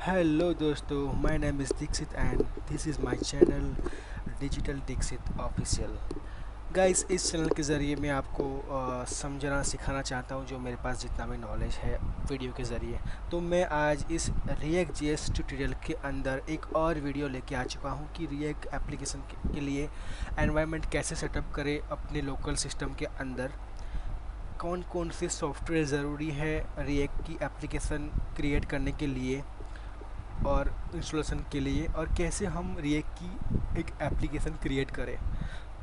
Hello दोस्तों, my name is Dikshit and this is my channel digital Dikshit official. Guys, इस चैनल के ज़रिए मैं आपको समझना सिखाना चाहता हूँ जो मेरे पास जितना भी नॉलेज है वीडियो के ज़रिए। तो मैं आज इस रिएक्ट जेएस ट्यूटोरियल के अंदर एक और वीडियो लेके आ चुका हूँ कि रिएक्ट एप्लीकेशन के लिए एनवायरनमेंट कैसे सेटअप करें अपने लोकल सिस्टम के अंदर, कौन कौन से सॉफ्टवेयर ज़रूरी है रिएक्ट की एप्लीकेशन क्रिएट करने के लिए और इंस्टॉलेशन के लिए, और कैसे हम रिएक्ट की एक एप्लीकेशन क्रिएट करें।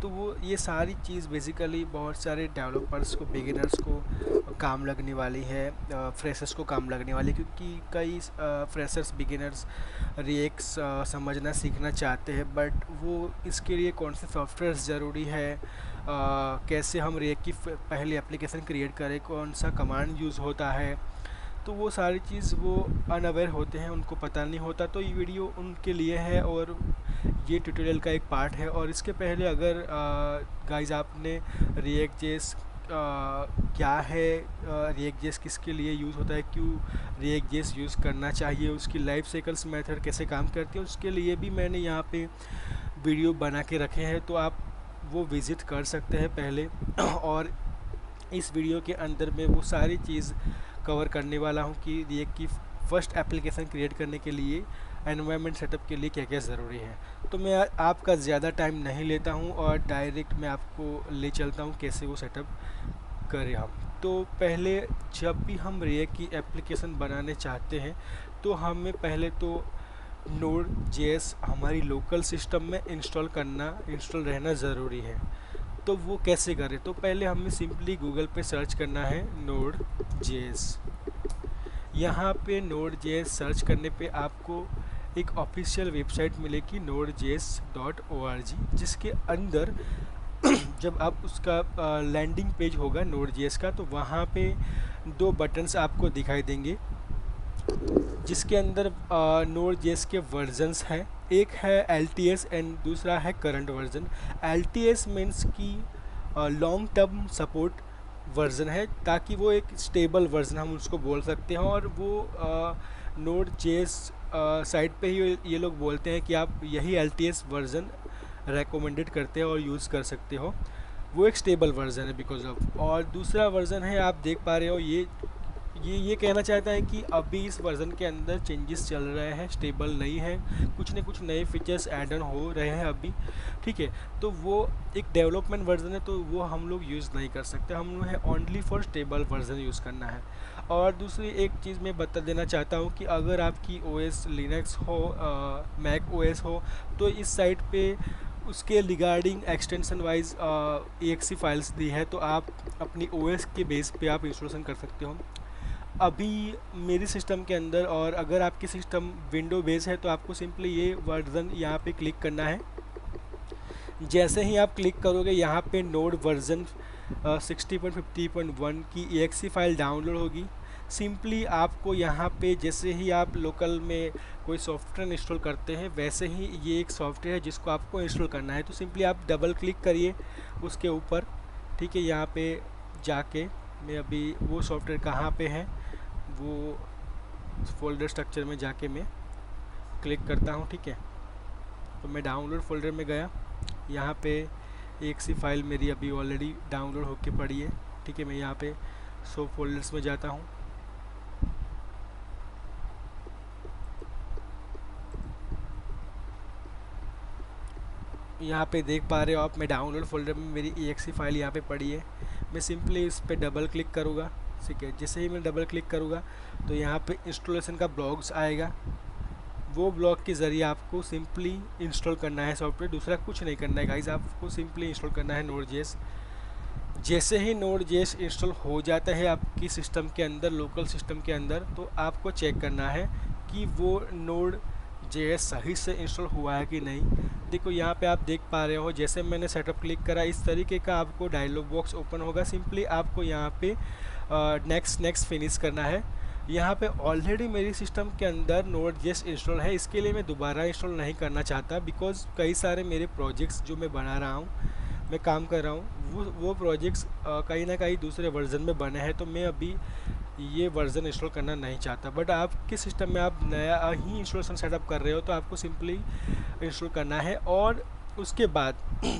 तो वो ये सारी चीज़ बेसिकली बहुत सारे डेवलपर्स को, बिगिनर्स को काम लगने वाली है, फ्रेशर्स को काम लगने वाली है, क्योंकि कई फ्रेशर्स बिगिनर्स रिएक्ट समझना सीखना चाहते हैं, बट वो इसके लिए कौन से सॉफ्टवेयर्स ज़रूरी है, कैसे हम रिएक्ट की पहली एप्लीकेशन क्रिएट करें, कौन सा कमांड यूज़ होता है, तो वो सारी चीज़ वो अनअवेयर होते हैं, उनको पता नहीं होता। तो ये वीडियो उनके लिए है और ये ट्यूटोरियल का एक पार्ट है। और इसके पहले अगर गाइस आपने रिएक्ट जेएस क्या है, रिएक्ट जेएस किसके लिए यूज़ होता है, क्यों रिएक्ट जेएस यूज़ करना चाहिए, उसकी लाइफ साइकिल्स मेथड कैसे काम करती है, उसके लिए भी मैंने यहाँ पे वीडियो बना के रखे हैं, तो आप वो विज़िट कर सकते हैं पहले। और इस वीडियो के अंदर मैं वो सारी चीज़ कवर करने वाला हूँ कि रिएक्ट की फ़र्स्ट एप्लीकेशन क्रिएट करने के लिए एनवायरनमेंट सेटअप के लिए क्या क्या ज़रूरी है। तो मैं आपका ज़्यादा टाइम नहीं लेता हूँ और डायरेक्ट मैं आपको ले चलता हूँ कैसे वो सेटअप करें हम। तो पहले जब भी हम रिएक्ट की एप्लीकेशन बनाने चाहते हैं तो हमें पहले तो नोड जेएस हमारी लोकल सिस्टम में इंस्टॉल रहना ज़रूरी है। तो वो कैसे करें, तो पहले हमें सिंपली गूगल पे सर्च करना है नोड जेएस। यहाँ पे नोड जेएस सर्च करने पे आपको एक ऑफिशियल वेबसाइट मिलेगी node.js.org, जिसके अंदर जब आप उसका लैंडिंग पेज होगा नोड जेएस का, तो वहाँ पे दो बटन्स आपको दिखाई देंगे जिसके अंदर नोड जेएस के वर्जन्स हैं। एक है LTS एंड दूसरा है करंट वर्जन। LTS मीन्स कि लॉन्ग टर्म सपोर्ट वर्जन है, ताकि वो एक स्टेबल वर्जन हम उसको बोल सकते हैं। और वो नोड जेएस साइट पे ही ये लोग बोलते हैं कि आप यही LTS वर्जन रेकमेंडेड करते हैं और यूज़ कर सकते हो। वो एक स्टेबल वर्जन है बिकॉज ऑफ। और दूसरा वर्जन है, आप देख पा रहे हो, ये कहना चाहता है कि अभी इस वर्ज़न के अंदर चेंजेस चल रहे हैं, स्टेबल नहीं है, कुछ न कुछ नए फीचर्स ऐड ऑन हो रहे हैं अभी। ठीक है, तो वो एक डेवलपमेंट वर्जन है, तो वो हम लोग यूज़ नहीं कर सकते, हम है only for stable version use करना है। और दूसरी एक चीज़ मैं बता देना चाहता हूँ कि अगर आपकी OS लिनक्स हो, मैक OS हो, तो इस साइट पे उसके regarding extension wise exe files दी है, तो आप अपनी OS के बेस पे आप इंस्टॉलेशन कर सकते हो। अभी मेरी सिस्टम के अंदर, और अगर आपकी सिस्टम विंडो बेस है तो आपको सिंपली ये वर्जन यहाँ पे क्लिक करना है। जैसे ही आप क्लिक करोगे यहाँ पे नोड वर्जन 60.50.1 की exe फाइल डाउनलोड होगी। सिंपली आपको यहाँ पे जैसे ही आप लोकल में कोई सॉफ्टवेयर इंस्टॉल करते हैं, वैसे ही ये एक सॉफ्टवेयर है जिसको आपको इंस्टॉल करना है। तो सिंपली आप डबल क्लिक करिए उसके ऊपर। ठीक है, यहाँ पे जाके मैं अभी वो सॉफ्टवेयर कहाँ पे है वो फोल्डर स्ट्रक्चर में जाके मैं क्लिक करता हूँ। ठीक है, तो मैं डाउनलोड फोल्डर में गया, यहाँ पे एक सी फाइल मेरी अभी ऑलरेडी डाउनलोड होके पड़ी है। ठीक है, मैं यहाँ पे सो फोल्डर्स में जाता हूँ। यहाँ पे देख पा रहे हो आप, मैं डाउनलोड फोल्डर में मेरी exe फाइल यहाँ पे पड़ी है। मैं सिंपली इस पर डबल क्लिक करूँगा। ठीक है, जैसे ही मैं डबल क्लिक करूँगा तो यहाँ पे इंस्टॉलेशन का ब्लॉग्स आएगा। वो ब्लॉग के ज़रिए आपको सिंपली इंस्टॉल करना है सॉफ्टवेयर, दूसरा कुछ नहीं करना है गाइस, आपको सिंपली इंस्टॉल करना है नोड जेएस। जैसे ही नोड जेएस इंस्टॉल हो जाता है आपकी सिस्टम के अंदर, लोकल सिस्टम के अंदर, तो आपको चेक करना है कि वो नोड जेएस सही से इंस्टॉल हुआ है कि नहीं। देखो यहाँ पे आप देख पा रहे हो, जैसे मैंने सेटअप क्लिक करा इस तरीके का आपको डायलॉग बॉक्स ओपन होगा। सिंपली आपको यहाँ पे नेक्स्ट फिनिश करना है। यहाँ पे ऑलरेडी मेरी सिस्टम के अंदर नोड जेएस इंस्टॉल है, इसके लिए मैं दोबारा इंस्टॉल नहीं करना चाहता, बिकॉज़ कई सारे मेरे प्रोजेक्ट्स जो मैं बना रहा हूँ, मैं काम कर रहा हूँ, वो प्रोजेक्ट्स कहीं ना कहीं दूसरे वर्जन में बने हैं। तो मैं अभी ये वर्जन इंस्टॉल करना नहीं चाहता, बट आपके सिस्टम में आप नया ही इंस्टॉलेशन सेटअप कर रहे हो तो आपको सिंपली इंस्टॉल करना है। और उसके बाद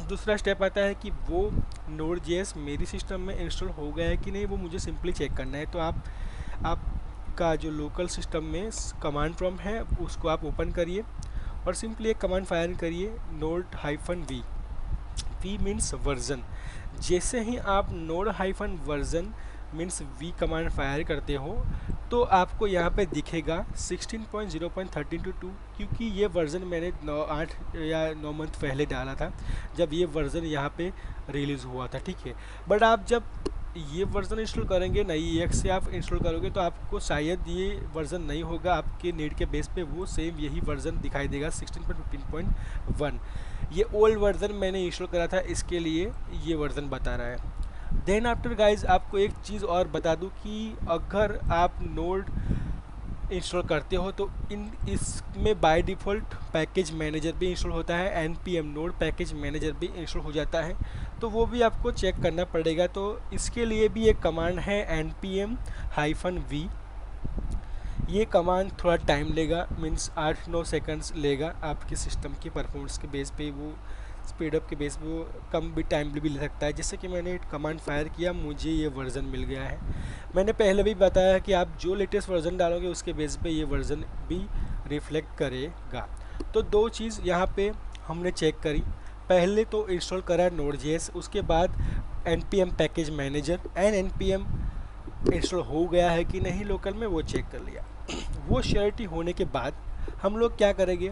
दूसरा स्टेप आता है कि वो Node.js मेरी सिस्टम में इंस्टॉल हो गया है कि नहीं, वो मुझे सिंपली चेक करना है। तो आपका जो लोकल सिस्टम में कमांड प्रॉम्प्ट है उसको आप ओपन करिए और सिंपली एक कमांड फायर करिए, node-v। v means version. जैसे ही आप node-वर्जन मीन्स v कमांड फायर करते हो तो आपको यहाँ पे दिखेगा 16.0.13.2, क्योंकि ये वर्ज़न मैंने 8 या 9 मंथ पहले डाला था जब ये वर्ज़न यहाँ पे रिलीज़ हुआ था, ठीक है। बट आप जब ये वर्ज़न इंस्टॉल करेंगे नई EX से आप इंस्टॉल करोगे तो आपको शायद ये वर्ज़न नहीं होगा, आपके नीड के बेस पे वो सेम यही वर्ज़न दिखाई देगा 16.15.1। ये ओल्ड वर्ज़न मैंने इंस्टॉल करा था, इसके लिए ये वर्ज़न बता रहा है। देन आफ्टर गाइज आपको एक चीज़ और बता दूं कि अगर आप नोड इंस्टॉल करते हो तो इसमें बाय डिफ़ॉल्ट पैकेज मैनेजर भी इंस्टॉल होता है, npm नोड पैकेज मैनेजर भी इंस्टॉल हो जाता है, तो वो भी आपको चेक करना पड़ेगा। तो इसके लिए भी एक कमांड है npm-v। ये कमांड थोड़ा टाइम लेगा, मीन्स 8-9 सेकंड्स लेगा, आपके सिस्टम की परफॉर्मेंस के बेस पे वो स्पीड अप के बेस पे वो कम भी टाइम भी ले सकता है। जैसे कि मैंने कमांड फायर किया, मुझे ये वर्ज़न मिल गया है। मैंने पहले भी बताया कि आप जो लेटेस्ट वर्ज़न डालोगे उसके बेस पे ये वर्ज़न भी रिफ्लेक्ट करेगा। तो दो चीज़ यहाँ पे हमने चेक करी, पहले तो इंस्टॉल करा Node.js, उसके बाद npm package manager and npm install हो गया है कि नहीं लोकल में, वो चेक कर लिया। वो श्योरिटी होने के बाद हम लोग क्या करेंगे,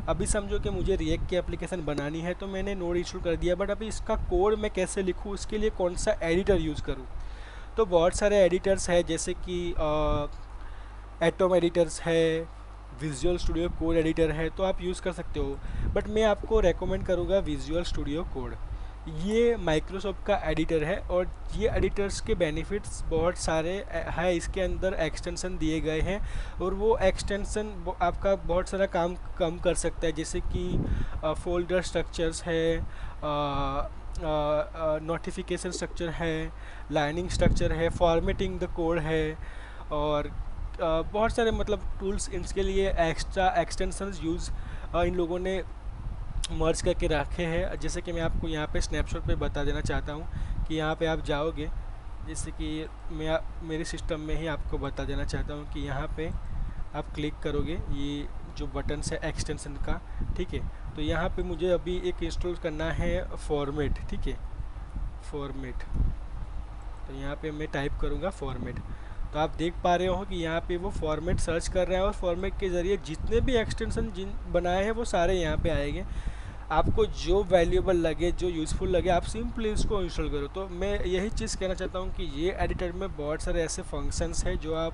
अभी समझो कि मुझे रिएक्ट की एप्लीकेशन बनानी है तो मैंने नोड इंस्टॉल कर दिया, बट अभी इसका कोड मैं कैसे लिखूँ, उसके लिए कौन सा एडिटर यूज़ करूँ। तो बहुत सारे एडिटर्स है, जैसे कि एटम एडिटर्स है, विजुअल स्टूडियो कोड एडिटर है, तो आप यूज़ कर सकते हो। बट मैं आपको रेकमेंड करूँगा विजुअल स्टूडियो कोड। ये माइक्रोसॉफ्ट का एडिटर है और ये एडिटर्स के बेनिफिट्स बहुत सारे है, इसके अंदर एक्सटेंशन दिए गए हैं और वो एक्सटेंशन आपका बहुत सारा काम कम कर सकता है, जैसे कि फोल्डर स्ट्रक्चर्स है, नोटिफिकेशन स्ट्रक्चर है, लाइनिंग स्ट्रक्चर है, फॉर्मेटिंग द कोड है, और बहुत सारे मतलब टूल्स इनके लिए एक्स्ट्रा एक्सटेंशंस यूज़ इन लोगों ने मर्ज करके रखे हैं। जैसे कि मैं आपको यहाँ पे स्नैपशॉट पे बता देना चाहता हूँ कि यहाँ पे आप जाओगे, जैसे कि मैं मेरे सिस्टम में ही आपको बता देना चाहता हूँ कि यहाँ पे आप क्लिक करोगे, ये जो बटन है एक्सटेंशन का, ठीक है। तो यहाँ पे मुझे अभी एक इंस्टॉल करना है फॉर्मेट, ठीक है, फॉर्मेट। तो यहाँ पे मैं टाइप करूँगा फॉर्मेट, तो आप देख पा रहे हो कि यहाँ पे वो फॉर्मेट सर्च कर रहा है और फॉर्मेट के ज़रिए जितने भी एक्सटेंशन जिन बनाए हैं वो सारे यहाँ पे आएंगे। आपको जो वैल्यूएबल लगे, जो यूज़फुल लगे, आप सिंपली इसको इंस्टॉल करो। तो मैं यही चीज़ कहना चाहता हूँ कि ये एडिटर में बहुत सारे ऐसे फंक्शंस हैं जो आप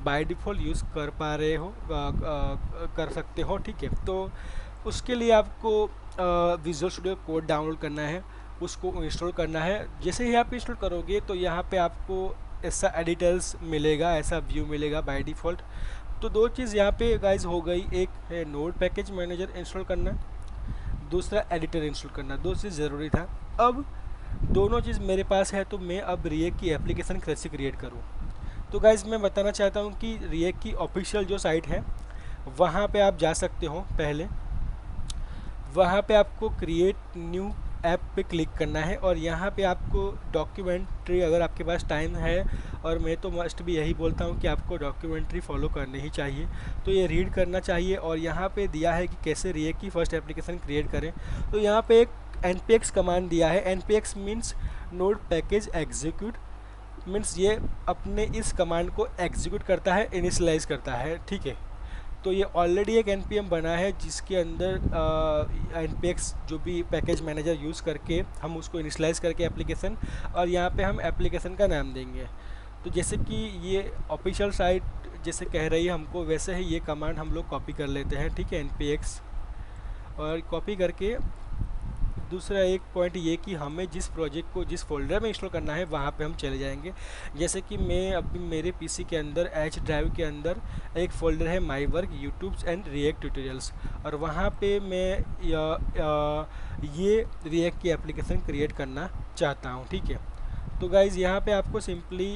बाय डिफ़ॉल्ट यूज़ कर पा रहे हो, कर सकते हो, ठीक है। तो उसके लिए आपको विजुअल स्टूडियो कोड डाउनलोड करना है, उसको इंस्टॉल करना है। जैसे ही आप इंस्टॉल करोगे तो यहाँ पे आपको ऐसा एडिटर्स मिलेगा, ऐसा व्यू मिलेगा बाय डिफ़ॉल्ट। तो दो चीज़ यहाँ पे गाइज हो गई, एक है नोड पैकेज मैनेजर इंस्टॉल करना, दूसरा एडिटर इंस्टॉल करना। दो चीज़ ज़रूरी था। अब दोनों चीज़ मेरे पास है तो मैं अब रिएक्ट की एप्लीकेशन कैसे क्रिएट करूँ। तो गाइज मैं बताना चाहता हूँ कि रिएक्ट की ऑफिशियल जो साइट है वहाँ पे आप जा सकते हो। पहले वहाँ पे आपको क्रिएट न्यू ऐप पे क्लिक करना है और यहाँ पे आपको डॉक्यूमेंट्री, अगर आपके पास टाइम है, और मैं तो मस्ट भी यही बोलता हूँ कि आपको डॉक्यूमेंट्री फॉलो करनी ही चाहिए, तो ये रीड करना चाहिए। और यहाँ पे दिया है कि कैसे रिएक्ट की फर्स्ट एप्लीकेशन क्रिएट करें। तो यहाँ पे एक npx कमांड दिया है। npx means node package execute, means ये अपने इस कमांड को एग्जीक्यूट करता है, इनिशियलाइज करता है, ठीक है। तो ये ऑलरेडी एक npm बना है जिसके अंदर npx जो भी पैकेज मैनेजर यूज़ करके हम उसको इनिशियलाइज़ करके एप्लीकेशन, और यहाँ पे हम एप्लीकेशन का नाम देंगे। तो जैसे कि ये ऑफिशियल साइट जैसे कह रही है हमको, वैसे ही ये कमांड हम लोग कॉपी कर लेते हैं, ठीक है, npx। और कॉपी करके दूसरा एक पॉइंट ये कि हमें जिस प्रोजेक्ट को जिस फोल्डर में इंस्टॉल करना है वहाँ पे हम चले जाएंगे। जैसे कि मैं अभी मेरे पीसी के अंदर एच ड्राइव के अंदर एक फ़ोल्डर है my work YouTube and react tutorials, और वहाँ पे मैं ये रिएक्ट की एप्लीकेशन क्रिएट करना चाहता हूँ, ठीक है। तो गाइज़ यहाँ पे आपको सिंपली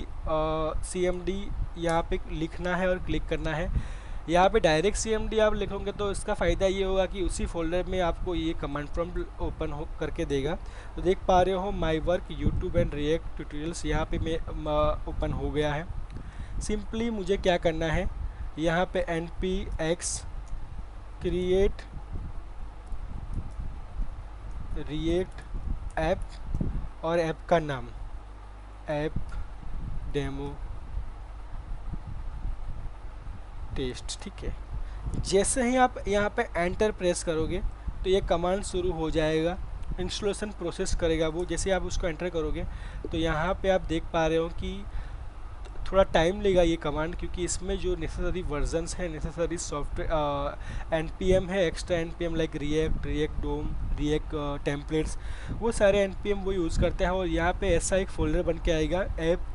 CMD यहाँ पे लिखना है और क्लिक करना है। यहाँ पे डायरेक्ट CMD आप लिखोगे तो इसका फ़ायदा ये होगा कि उसी फोल्डर में आपको ये कमांड प्रॉम्प्ट ओपन हो करके देगा। तो देख पा रहे हो my work YouTube and react tutorials यहाँ पे मैं ओपन हो गया है। सिंपली मुझे क्या करना है, यहाँ पे npx क्रिएट रिएक्ट ऐप और ऐप का नाम ऐप डेमो टेस्ट, ठीक है। जैसे ही आप यहाँ पे एंटर प्रेस करोगे तो ये कमांड शुरू हो जाएगा, इंस्टॉलेशन प्रोसेस करेगा वो। जैसे आप उसको एंटर करोगे तो यहाँ पे आप देख पा रहे हो कि थोड़ा टाइम लेगा ये कमांड, क्योंकि इसमें जो नेसेसरी वर्जन्स हैं, नेसेसरी सॉफ्टवेयर npm है, एक्स्ट्रा npm लाइक रिएक्ट डोम, रिएक्ट टेम्पलेट्स, वो सारे npm वो यूज़ करते हैं। और यहाँ पे ऐसा एक फोल्डर बन के आएगा ऐप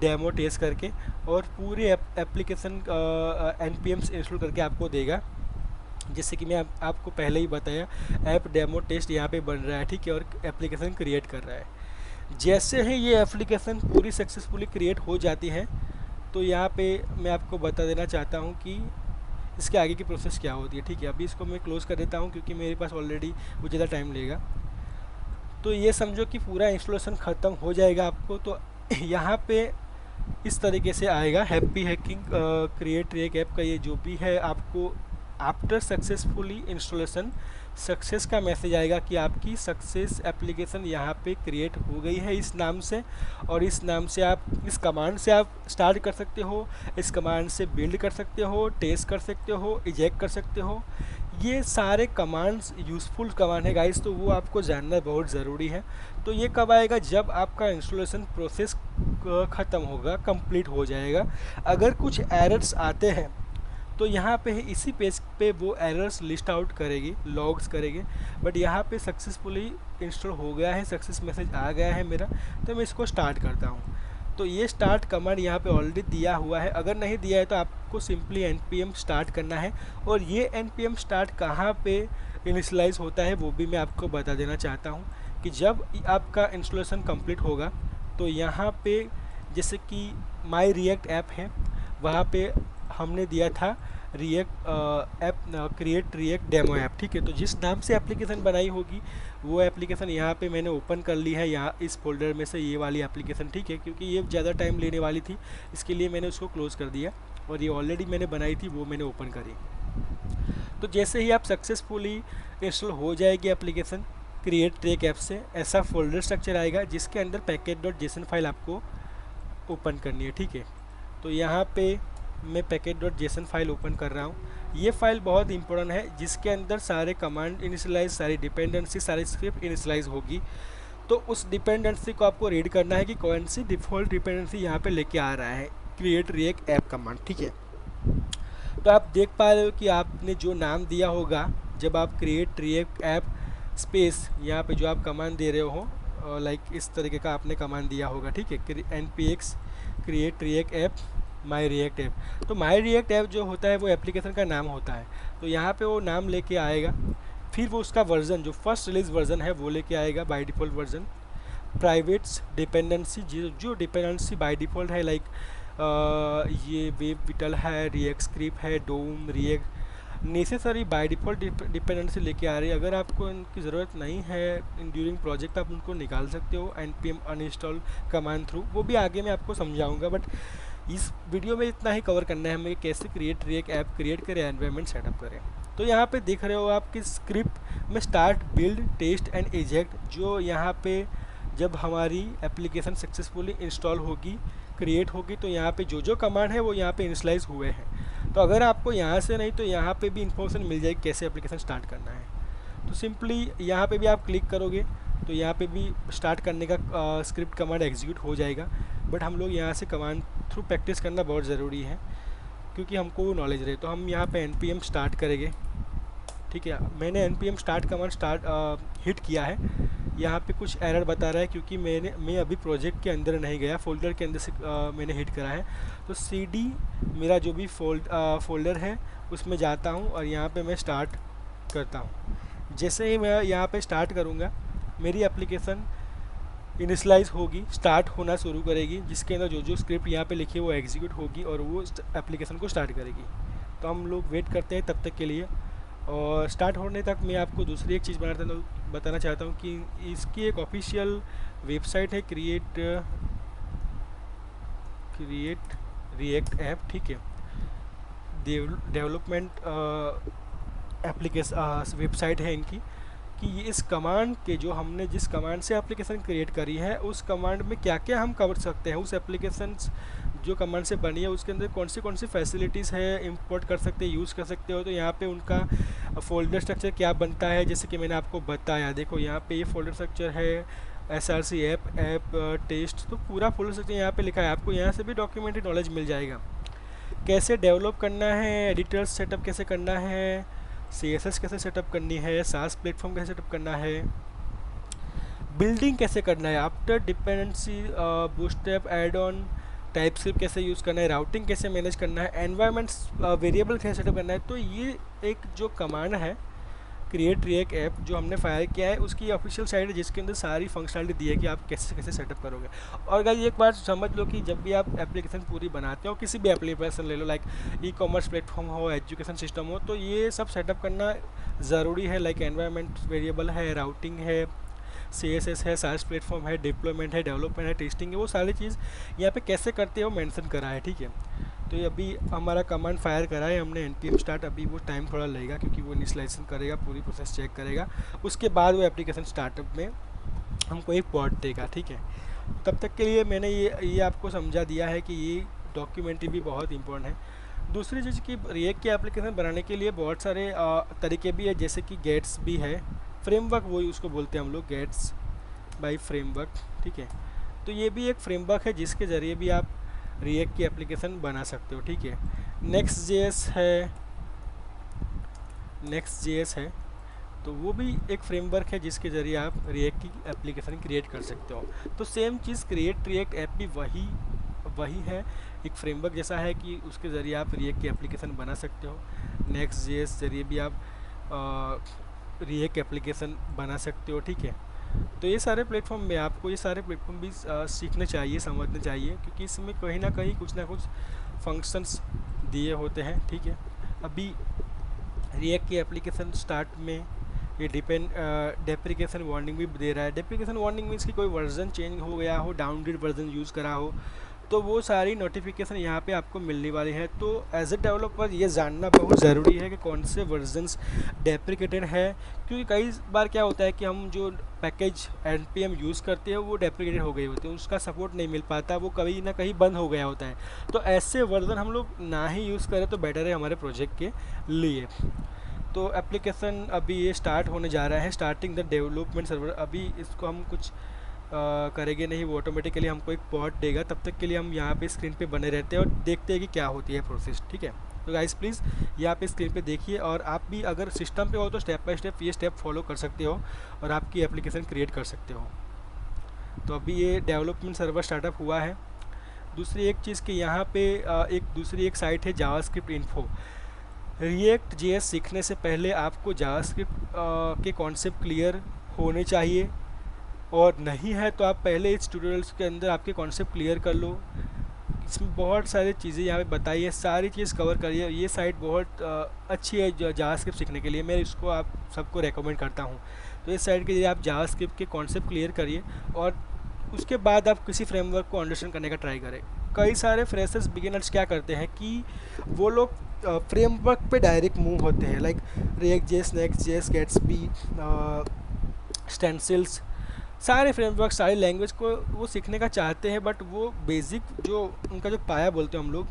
डेमो टेस्ट करके, और पूरे एप्लीकेशन npm से इंस्टॉल करके आपको देगा। जैसे कि मैं आपको पहले ही बताया, ऐप डेमो टेस्ट यहाँ पे बन रहा है, ठीक है, और एप्लीकेशन क्रिएट कर रहा है। जैसे ही ये एप्लीकेशन पूरी सक्सेसफुली क्रिएट हो जाती है तो यहाँ पे मैं आपको बता देना चाहता हूँ कि इसके आगे की प्रोसेस क्या होती है, ठीक है। अभी इसको मैं क्लोज़ कर देता हूँ क्योंकि मेरे पास ऑलरेडी वो ज़्यादा टाइम लेगा। तो ये समझो कि पूरा इंस्टॉलेशन ख़त्म हो जाएगा आपको। तो यहाँ पे इस तरीके से आएगा happy hacking create react app का ये जो भी है, आपको आफ्टर सक्सेसफुली इंस्टॉलेशन सक्सेस का मैसेज आएगा कि आपकी सक्सेस एप्लीकेशन यहाँ पे क्रिएट हो गई है इस नाम से, और इस नाम से आप इस कमांड से आप स्टार्ट कर सकते हो, इस कमांड से बिल्ड कर सकते हो, टेस्ट कर सकते हो, इजेक्ट कर सकते हो। ये सारे कमांड्स यूज़फुल कमांड है गाइस, तो वो आपको जानना बहुत ज़रूरी है। तो ये कब आएगा, जब आपका इंस्टॉलेशन प्रोसेस ख़त्म होगा, कंप्लीट हो जाएगा। अगर कुछ एरर्स आते हैं तो यहाँ पे इसी पेज पे वो एरर्स लिस्ट आउट करेगी, लॉग्स करेगी। बट यहाँ पे सक्सेसफुली इंस्टॉल हो गया है, सक्सेस मैसेज आ गया है मेरा, तो मैं इसको स्टार्ट करता हूँ। तो ये स्टार्ट कमांड यहाँ पे ऑलरेडी दिया हुआ है, अगर नहीं दिया है तो आपको सिंपली npm स्टार्ट करना है। और ये npm स्टार्ट कहाँ पे इनिशियलाइज होता है वो भी मैं आपको बता देना चाहता हूँ कि जब आपका इंस्टॉलेशन कंप्लीट होगा तो यहाँ पे जैसे कि माई रिएक्ट ऐप है, वहाँ पे हमने दिया था react app create react demo app, ठीक है। तो जिस नाम से एप्लीकेशन बनाई होगी वो एप्लीकेशन यहाँ पे मैंने ओपन कर ली है, यहाँ इस फोल्डर में से ये वाली एप्लीकेशन, ठीक है, क्योंकि ये ज़्यादा टाइम लेने वाली थी, इसके लिए मैंने उसको क्लोज़ कर दिया। और ये ऑलरेडी मैंने बनाई थी वो मैंने ओपन करी। तो जैसे ही आप सक्सेसफुली इंस्टॉल हो जाएगी एप्लीकेशन क्रिएट रिएक्ट ऐप से, ऐसा फोल्डर स्ट्रक्चर आएगा जिसके अंदर package.json फाइल आपको ओपन करनी है, ठीक है। तो यहाँ पे मैं package.json फाइल ओपन कर रहा हूँ। ये फाइल बहुत इंपॉर्टेंट है, जिसके अंदर सारे कमांड इनिशियलाइज, सारी डिपेंडेंसी, सारी स्क्रिप्ट इनिशियलाइज होगी। तो उस डिपेंडेंसी को आपको रीड करना है कि कौन सी डिफ़ॉल्ट डिपेंडेंसी यहाँ पे लेके आ रहा है क्रिएट रिएक्ट ऐप कमांड, ठीक है। तो आप देख पा रहे हो कि आपने जो नाम दिया होगा जब आप क्रिएट रिएक्ट ऐप स्पेस यहाँ पे जो आप कमांड दे रहे हो, लाइक इस तरीके का आपने कमांड दिया होगा, ठीक है, npx क्रिएट रिएक्ट ऐप माई रिएक्ट ऐप। तो माई रिएक्ट ऐप जो होता है वो एप्लीकेशन का नाम होता है। तो यहाँ पे वो नाम लेके आएगा, फिर वो उसका वर्जन जो फर्स्ट रिलीज वर्जन है वो लेके आएगा, by default version. Privates dependency, जो डिपेंडेंसी बाय डिफ़ॉल्ट है, लाइक ये वेब विटल है, रिएक्ट स्क्रिप्ट है, DOM, React, necessary by default dependency लेके आ रही है। अगर आपको इनकी ज़रूरत नहीं है ड्यूरिंग प्रोजेक्ट, आप उनको निकाल सकते हो npm अनइंस्टॉल कमांड थ्रू, वो भी आगे मैं आपको समझाऊंगा। बट इस वीडियो में इतना ही कवर करना है हमें, कैसे क्रिएट रिएक्ट ऐप क्रिएट करें, एनवायरनमेंट सेटअप करें। तो यहाँ पे देख रहे हो आप कि स्क्रिप्ट में start, build, test and eject, जो यहाँ पे जब हमारी एप्लीकेशन सक्सेसफुली इंस्टॉल होगी, क्रिएट होगी, तो यहाँ पे जो कमांड है वो यहाँ पे इनिशियलाइज हुए हैं। तो अगर आपको यहाँ से नहीं तो यहाँ पे भी इन्फॉर्मेशन मिल जाएगी कैसे एप्लीकेशन स्टार्ट करना है। तो सिंपली यहाँ पे भी आप क्लिक करोगे तो यहाँ पे भी स्टार्ट करने का स्क्रिप्ट कमांड एग्जीक्यूट हो जाएगा। बट हम लोग यहाँ से कमांड थ्रू प्रैक्टिस करना बहुत ज़रूरी है क्योंकि हमको वो नॉलेज रहे। तो हम यहाँ पे npm स्टार्ट करेंगे, ठीक है। मैंने npm स्टार्ट कमांड हिट किया है। यहाँ पे कुछ एरर बता रहा है क्योंकि मैं अभी प्रोजेक्ट के अंदर नहीं गया, फोल्डर के अंदर से मैंने हिट करा है। तो cd मेरा जो भी फोल्डर है उसमें जाता हूँ और यहाँ पे मैं स्टार्ट करता हूँ। जैसे ही मैं यहाँ पे स्टार्ट करूँगा मेरी एप्लीकेशन इनिशलाइज होगी, स्टार्ट होना शुरू करेगी, जिसके अंदर जो जो स्क्रिप्ट यहाँ पे लिखी है वो एग्जीक्यूट होगी और वो एप्लीकेशन को स्टार्ट करेगी। तो हम लोग वेट करते हैं तब तक के लिए। और स्टार्ट होने तक मैं आपको दूसरी एक चीज़ बताना चाहता हूँ कि इसकी एक ऑफिशियल वेबसाइट है, क्रिएट रिएक्ट ऐप, ठीक है। डेवलपमेंट एप्लीकेशन वेबसाइट है इनकी, कि ये इस कमांड के जो हमने जिस कमांड से एप्लीकेशन क्रिएट करी है उस कमांड में क्या क्या हम कर सकते हैं, उस एप्लीकेशन जो कमांड से बनी है उसके अंदर कौन सी फैसिलिटीज़ है, इंपोर्ट कर सकते हैं, यूज़ कर सकते हो। तो यहाँ पे उनका फोल्डर स्ट्रक्चर क्या बनता है, जैसे कि मैंने आपको बताया, देखो यहाँ पे ये फोल्डर स्ट्रक्चर है, SRC ऐप टेस्ट, तो पूरा फोल्डर स्ट्रक्चर यहाँ पे लिखा है। आपको यहाँ से भी डॉक्यूमेंट्री नॉलेज मिल जाएगा, कैसे डेवलप करना है, एडिटर सेटअप कैसे करना है, CSS कैसे सेटअप करनी है, सास प्लेटफॉर्म कैसे सेटअप करना है, बिल्डिंग कैसे करना है, after dependency bootstrap add on, TypeScript कैसे यूज़ करना है, राउटिंग कैसे मैनेज करना है, एनवायरनमेंट्स वेरिएबल कैसे सेटअप करना है। तो ये एक जो कमांड है क्रिएट रिएक्ट ऐप जो हमने फायर किया है उसकी ऑफिशियल साइट है, जिसके अंदर सारी फंक्शनलिटी दी है कि आप कैसे कैसे सेटअप करोगे। और गाइस एक बात समझ लो कि जब भी आप एप्लीकेशन पूरी बनाते हो, किसी भी एप्लीकेशन ले लो, लाइक ई-कॉमर्स प्लेटफॉर्म हो, एजुकेशन सिस्टम हो, तो ये सब सेटअप करना ज़रूरी है। लाइक एनवायरनमेंट वेरिएबल है, राउटिंग है, CSS है, सास प्लेटफॉर्म है, डिप्लॉयमेंट है, डेवलपमेंट है, टेस्टिंग है, वो सारी चीज़ यहाँ पे कैसे करते हो मेंशन करा है, ठीक है। तो ये अभी हमारा कमांड फायर करा है हमने npm स्टार्ट, अभी वो टाइम थोड़ा लगेगा क्योंकि वो इनिशियलाइजेशन करेगा, पूरी प्रोसेस चेक करेगा, उसके बाद वो एप्लीकेशन स्टार्टअप में हमको एक पॉट देगा, ठीक है। तब तक के लिए मैंने ये आपको समझा दिया है कि ये डॉक्यूमेंट्री भी बहुत इंपॉर्टेंट है। दूसरी चीज़ की रिएक्ट की एप्लीकेशन बनाने के लिए बहुत सारे तरीके भी है, जैसे कि गेट्स भी है, फ्रेमवर्क वही उसको बोलते हैं हम लोग, गेट्स बाय फ्रेमवर्क, ठीक है। तो ये भी एक फ्रेमवर्क है जिसके ज़रिए भी आप रिएक्ट की एप्लीकेशन बना सकते हो, ठीक है। नेक्स्ट.js है, तो वो भी एक फ्रेमवर्क है जिसके ज़रिए आप रिएक्ट की एप्लीकेशन क्रिएट कर सकते हो। तो सेम चीज़ क्रिएट रिएक्ट ऐप भी वही है, एक फ्रेमवर्क जैसा है कि उसके ज़रिए आप रिएक्ट की एप्लीकेशन बना सकते हो। नेक्स्ट.js ज़रिए भी आप रिएक्ट एप्लीकेशन बना सकते हो, ठीक है। तो ये सारे प्लेटफॉर्म में आपको ये सारे प्लेटफॉर्म भी सीखने चाहिए, समझने चाहिए, क्योंकि इसमें कहीं ना कहीं कुछ ना कुछ फंक्शंस दिए होते हैं, ठीक है। अभी रिएक्ट की एप्लीकेशन स्टार्ट में ये डेप्रिकेशन वार्निंग भी दे रहा है। डेप्रिकेशन वार्निंग मीन्स कि कोई वर्जन चेंज हो गया हो, डाउनग्रेड वर्जन यूज़ करा हो, तो वो सारी नोटिफिकेशन यहाँ पे आपको मिलने वाली है। तो एज ए डेवलपर ये जानना बहुत ज़रूरी है कि कौन से वर्जन्स डेप्रिकेटेड है, क्योंकि कई बार क्या होता है कि हम जो पैकेज npm यूज़ करते हैं वो डेप्रिकेटेड हो गए होते हैं, उसका सपोर्ट नहीं मिल पाता, वो कहीं ना कहीं बंद हो गया होता है। तो ऐसे वर्जन हम लोग ना ही यूज़ करें तो बेटर है हमारे प्रोजेक्ट के लिए। तो एप्लीकेशन अभी ये स्टार्ट होने जा रहा है, स्टार्टिंग द डेवलपमेंट सर्वर। अभी इसको हम कुछ करेंगे नहीं, वो ऑटोमेटिकली हमको एक पॉट देगा। तब तक के लिए हम यहाँ पे स्क्रीन पे बने रहते हैं और देखते हैं कि क्या होती है प्रोसेस, ठीक है। तो गाइस प्लीज़ यहाँ पे स्क्रीन पे देखिए, और आप भी अगर सिस्टम पे हो तो स्टेप बाय स्टेप ये स्टेप फॉलो कर सकते हो और आपकी एप्लीकेशन क्रिएट कर सकते हो। तो अभी ये डेवलपमेंट सर्वर स्टार्टअप हुआ है। दूसरी एक चीज़ कि यहाँ पे एक साइट है जावास्क्रिप्ट इन्फो। रिएक्ट जेएस सीखने से पहले आपको जावास्क्रिप्ट के कॉन्सेप्ट क्लियर होने चाहिए, और नहीं है तो आप पहले इस ट्यूटोरियल्स के अंदर आपके कॉन्सेप्ट क्लियर कर लो। इसमें बहुत सारी चीज़ें यहाँ पे बताई है, सारी चीज़ कवर करिए। ये साइट बहुत अच्छी है जावास्क्रिप्ट सीखने के लिए, मैं इसको आप सबको रेकमेंड करता हूँ। तो इस साइट के लिए आप जावास्क्रिप्ट के कॉन्सेप्ट क्लियर करिए और उसके बाद आप किसी फ्रेमवर्क को अंडरस्टैंड करने का ट्राई करें। कई सारे फ्रेशर्स बिगिनर्स क्या करते हैं कि वो लोग फ्रेमवर्क पे डायरेक्ट मूव होते हैं, like react JS, next JS, Gatsby, stencils, सारे फ्रेमवर्क, सारी लैंग्वेज को वो सीखने का चाहते हैं, बट वो बेसिक जो उनका जो पाया बोलते हैं हम लोग,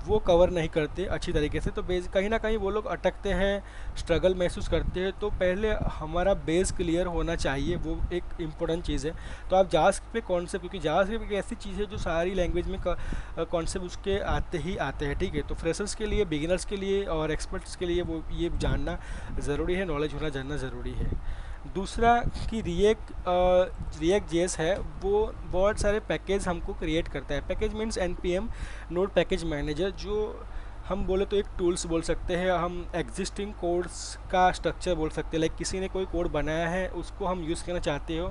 वो कवर नहीं करते अच्छी तरीके से। तो कहीं ना कहीं वो लोग अटकते हैं, स्ट्रगल महसूस करते हैं। तो पहले हमारा बेस क्लियर होना चाहिए, वो एक इम्पोर्टेंट चीज़ है। तो आप जावास्क्रिप्ट पे कॉन्सेप्ट, क्योंकि जावास्क्रिप्ट एक ऐसी चीज़ है जो सारी लैंग्वेज में कॉन्सेप्ट उसके आते हैं, ठीक है। तो फ्रेशर्स के लिए, बिगिनर्स के लिए और एक्सपर्ट्स के लिए वो ये जानना ज़रूरी है, नॉलेज होना जानना ज़रूरी है। दूसरा कि रिएक्ट जेएस है वो बहुत सारे पैकेज हमको क्रिएट करता है। Package means npm node package manager, जो हम बोले तो एक टूल्स बोल सकते हैं, हम एग्जिस्टिंग कोड्स का स्ट्रक्चर बोल सकते हैं। लाइक किसी ने कोई कोड बनाया है उसको हम यूज़ करना चाहते हो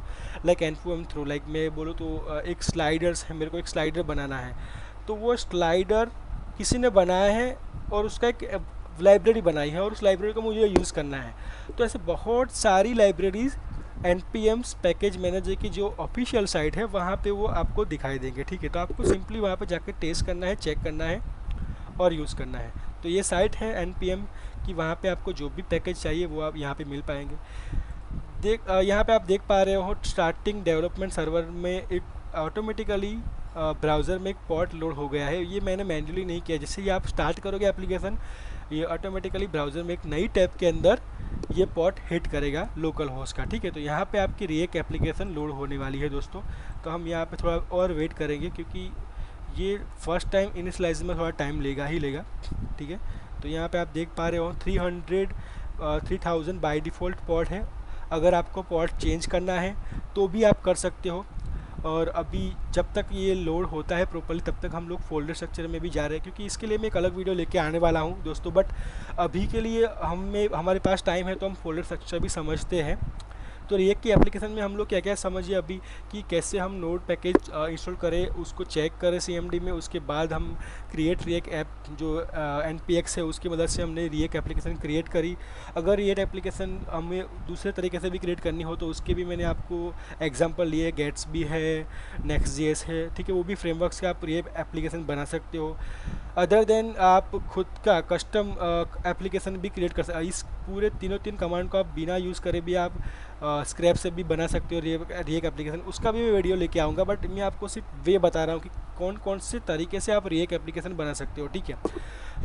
लाइक एनपीएम थ्रू। लाइक मैं बोलूँ तो एक स्लाइडर्स है, मेरे को एक स्लाइडर बनाना है, तो वो स्लाइडर किसी ने बनाया है और उसका एक लाइब्रेरी बनाई है और उस लाइब्रेरी को मुझे यूज़ करना है। तो ऐसे बहुत सारी लाइब्रेरीज npms पैकेज मैनेजर की जो ऑफिशियल साइट है वहाँ पे वो आपको दिखाई देंगे, ठीक है। तो आपको सिंपली वहाँ पे जाकर टेस्ट करना है, चेक करना है और यूज़ करना है। तो ये साइट है npm की, वहाँ पे आपको जो भी पैकेज चाहिए वो आप यहाँ पे मिल पाएंगे। यहाँ पे आप देख पा रहे हो स्टार्टिंग डेवलपमेंट सर्वर में एक ऑटोमेटिकली ब्राउज़र में एक पॉट लोड हो गया है। ये मैंने मैन्युअली नहीं किया। जैसे ही आप स्टार्ट करोगे एप्लीकेशन, ये ऑटोमेटिकली ब्राउज़र में एक नई टैब के अंदर ये पॉट हिट करेगा लोकल होस्ट का, ठीक है। तो यहाँ पे आपकी रिएक्ट एप्लीकेशन लोड होने वाली है दोस्तों। तो हम यहाँ पे थोड़ा और वेट करेंगे क्योंकि ये फर्स्ट टाइम इनिशियलाइज में थोड़ा टाइम लेगा ही लेगा, ठीक है। तो यहाँ पे आप देख पा रहे हो 3000 बाई डिफ़ॉल्ट पॉट है। अगर आपको पॉट चेंज करना है तो भी आप कर सकते हो। और अभी जब तक ये लोड होता है प्रॉपर्ली तब तक हम लोग फोल्डर स्ट्रक्चर में भी जा रहे हैं, क्योंकि इसके लिए मैं एक अलग वीडियो लेके आने वाला हूँ दोस्तों। बट अभी के लिए हमारे पास टाइम है तो हम फोल्डर स्ट्रक्चर भी समझते हैं। तो रिएक्ट की एप्लीकेशन में हम लोग क्या क्या समझिए अभी कि कैसे हम नोड पैकेज इंस्टॉल करें, उसको चेक करें CMD में। उसके बाद हम क्रिएट रिएक्ट ऐप जो npx है उसकी मदद से हमने रिएक्ट एप्लीकेशन क्रिएट करी। अगर रिएक्ट एप्लीकेशन हमें दूसरे तरीके से भी क्रिएट करनी हो तो उसके भी मैंने आपको एग्जांपल लिए। गेट्स भी है, नेक्स्ट.js है, ठीक है। वो भी फ्रेमवर्क से आप रिएक्ट एप्लीकेशन बना सकते हो। अदर देन आप खुद का कस्टम एप्लीकेशन भी क्रिएट कर सकते। इस पूरे तीन कमांड को आप बिना यूज़ करे भी आप स्क्रैप से भी बना सकते हो रिएक्ट एप्लीकेशन। उसका भी मैं वीडियो लेके आऊँगा, बट मैं आपको सिर्फ वे बता रहा हूँ कि कौन कौन से तरीके से आप रिएक्ट एप्लीकेशन बना सकते हो, ठीक है।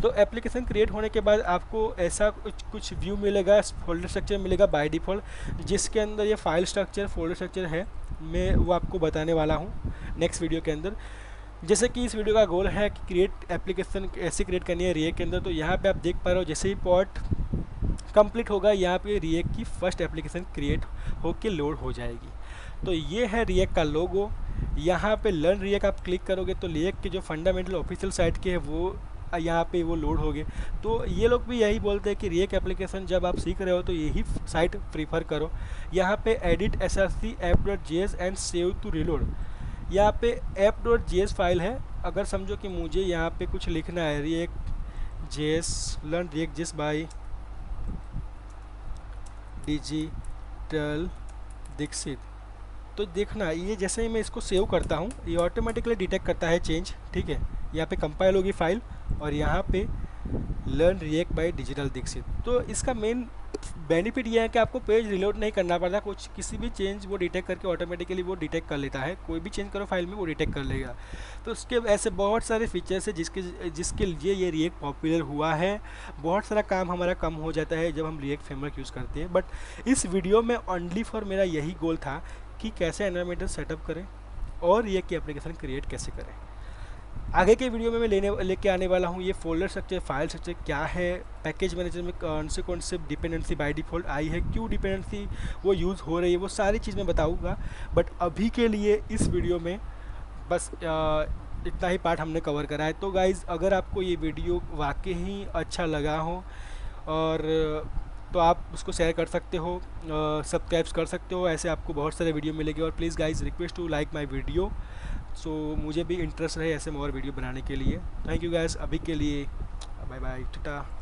तो एप्लीकेशन क्रिएट होने के बाद आपको ऐसा कुछ व्यू मिलेगा, फोल्डर स्ट्रक्चर मिलेगा बाय डिफ़ॉल्ट, जिसके अंदर ये फाइल स्ट्रक्चर फोल्डर स्ट्रक्चर है। मैं वो आपको बताने वाला हूँ नेक्स्ट वीडियो के अंदर। जैसे कि इस वीडियो का गोल है कि क्रिएट एप्लीकेशन कैसे क्रिएट करनी है रिएक्ट के अंदर। तो यहाँ पे आप देख पा रहे हो जैसे ही पॉट कंप्लीट होगा यहाँ पे रिएक्ट की फर्स्ट एप्लीकेशन क्रिएट होके लोड हो जाएगी। तो ये है रिएक्ट का लोगो। यहाँ पे लर्न रिएक्ट आप क्लिक करोगे तो रिएक्ट के जो फंडामेंटल ऑफिशियल साइट के है वो यहाँ पे वो लोड हो गए। तो ये लोग भी यही बोलते हैं कि रिएक्ट एप्लीकेशन जब आप सीख रहे हो तो यही साइट प्रीफर करो। यहाँ पे edit src app.js and save to reload, यहाँ पे app.js फाइल है। अगर समझो कि मुझे यहाँ पे कुछ लिखना है React JS learn React JS by digital Dikshit, तो देखना ये जैसे ही मैं इसको सेव करता हूँ ये ऑटोमेटिकली डिटेक्ट करता है चेंज, ठीक है। यहाँ पे कंपाइल होगी फाइल और यहाँ पे learn React by digital Dikshit. तो इसका मेन बेनिफिट ये है कि आपको पेज रिलोड नहीं करना पड़ता, कुछ किसी भी चेंज वो डिटेक्ट करके ऑटोमेटिकली वो डिटेक्ट कर लेता है। कोई भी चेंज करो फाइल में वो डिटेक्ट कर लेगा। तो उसके ऐसे बहुत सारे फीचर्स है जिसके लिए ये रिएक्ट पॉपुलर हुआ है। बहुत सारा काम हमारा कम हो जाता है जब हम रिएक्ट फ्रेमवर्क यूज़ करते हैं। बट इस वीडियो में ओनली फॉर मेरा यही गोल था कि कैसे एनवायरमेंटल सेटअप करें और रिएक्ट की एप्लीकेशन क्रिएट कैसे करें। आगे के वीडियो में मैं लेके आने वाला हूँ ये फोल्डर स्ट्रक्चर, फाइल स्ट्रक्चर क्या है, पैकेज मैनेजर में कौन से डिपेंडेंसी बाय डिफ़ॉल्ट आई है, क्यों डिपेंडेंसी वो यूज़ हो रही है, वो सारी चीज़ मैं बताऊँगा। बट अभी के लिए इस वीडियो में बस इतना ही पार्ट हमने कवर करा है। तो गाइज़ अगर आपको ये वीडियो वाकई ही अच्छा लगा हो और तो आप उसको शेयर कर सकते हो, सब्सक्राइब कर सकते हो। ऐसे आपको बहुत सारे वीडियो मिलेंगे। और please guys request to like my video, so मुझे भी इंटरेस्ट रहे ऐसे और वीडियो बनाने के लिए। थैंक यू गाइस, अभी के लिए बाय बाय, टाटा।